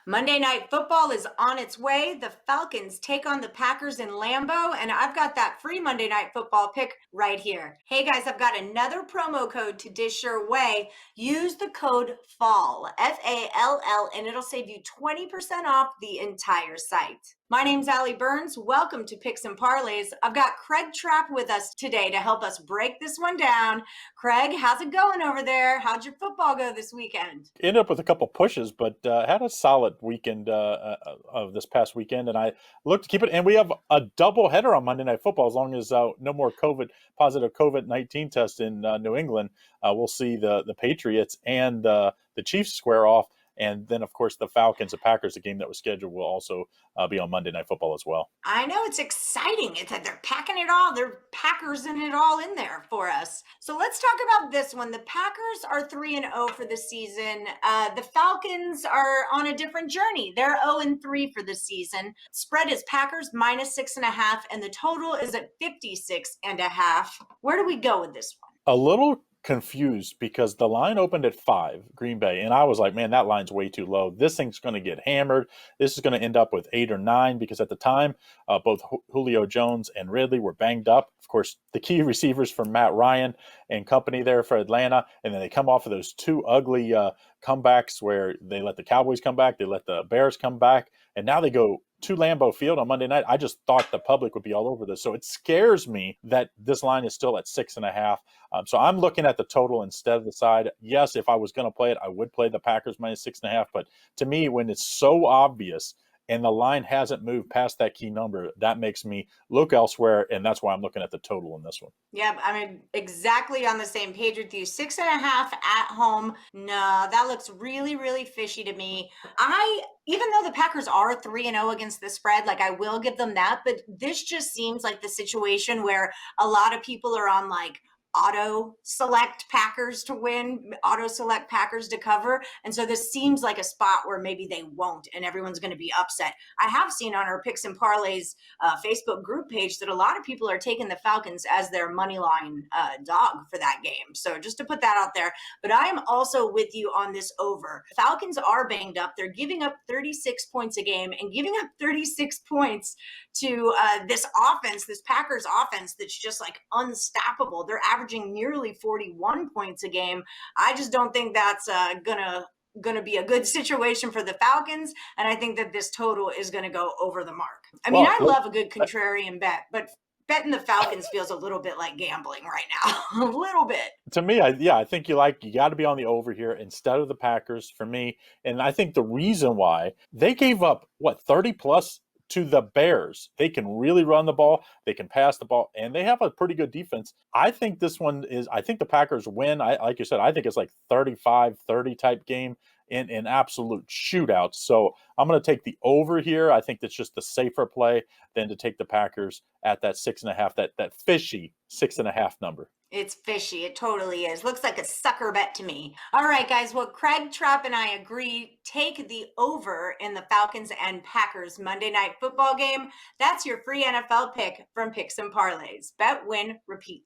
Monday Night Football is on its way. The Falcons take on the Packers in Lambeau, and I've got that free Monday Night Football pick right here. Hey guys, I've got another promo code to dish your way. Use the code FALL, FALL, and it'll save you 20% off the entire site. My name's Allie Burns. Welcome to Picks and Parlays. I've got Craig Trapp with us today to help us break this one down. Craig, how's it going over there? How'd your football go this weekend? Ended up with a couple pushes, but had a solid weekend of this past weekend, and I look to keep it. And we have a double header on Monday Night Football as long as no more positive COVID-19 tests in New England. We'll see the Patriots and the Chiefs square off. And then, of course, the Falcons, the Packers, the game that was scheduled, will also be on Monday Night Football as well. I know, it's exciting. It's that they're packing it all. They're Packers in it all in there for us. So let's talk about this one. The Packers are 3-0 for the season. The Falcons are on a different journey. They're 0-3 for the season. Spread is Packers -6.5, and the total is at 56.5. Where do we go with this one? A little confused because the line opened at 5, Green Bay, and I was like, man, that line's way too low. This thing's going to get hammered. This is going to end up with 8 or 9 because at the time, both Julio Jones and Ridley were banged up. Of course, the key receivers for Matt Ryan and company there for Atlanta, and then they come off of those two ugly comebacks where they let the Cowboys come back, they let the Bears come back, and now they go to Lambeau Field on Monday night. I just thought the public would be all over this. So it scares me that this line is still at 6.5. So I'm looking at the total instead of the side. Yes, if I was going to play it, I would play the Packers -6.5. But to me, when it's so obvious and the line hasn't moved past that key number, that makes me look elsewhere. And that's why I'm looking at the total in this one. Yeah, I'm exactly on the same page with you. 6.5 at home. No, that looks really, really fishy to me. Even though the Packers are 3-0 against the spread, like I will give them that, but this just seems like the situation where a lot of people are on like auto select Packers to win, auto select Packers to cover. And so this seems like a spot where maybe they won't and everyone's going to be upset. I have seen on our Picks and Parlays Facebook group page that a lot of people are taking the Falcons as their money line dog for that game. So just to put that out there. But I am also with you on this over. Falcons are banged up. They're giving up 36 points a game, and giving up 36 points to this offense, this Packers offense that's just like unstoppable. They're averaging nearly 41 points a game. I just don't think that's gonna be a good situation for the Falcons, and I think that this total is gonna go over the mark. I mean, I love a good contrarian bet, but betting the Falcons feels a little bit like gambling right now. A little bit. To me, I think you got to be on the over here instead of the Packers for me. And I think the reason why they gave up 30 plus to the Bears. They can really run the ball, they can pass the ball, and they have a pretty good defense. I think the Packers win. Like you said, I think it's like 35-30 type game in absolute shootout. So I'm going to take the over here. I think that's just the safer play than to take the Packers at that 6.5, that fishy 6.5 number. It's fishy. It totally is. Looks like a sucker bet to me. All right, guys. Well, Craig Trapp and I agree. Take the over in the Falcons and Packers Monday Night Football game. That's your free NFL pick from Picks and Parlays. Bet, win, repeat.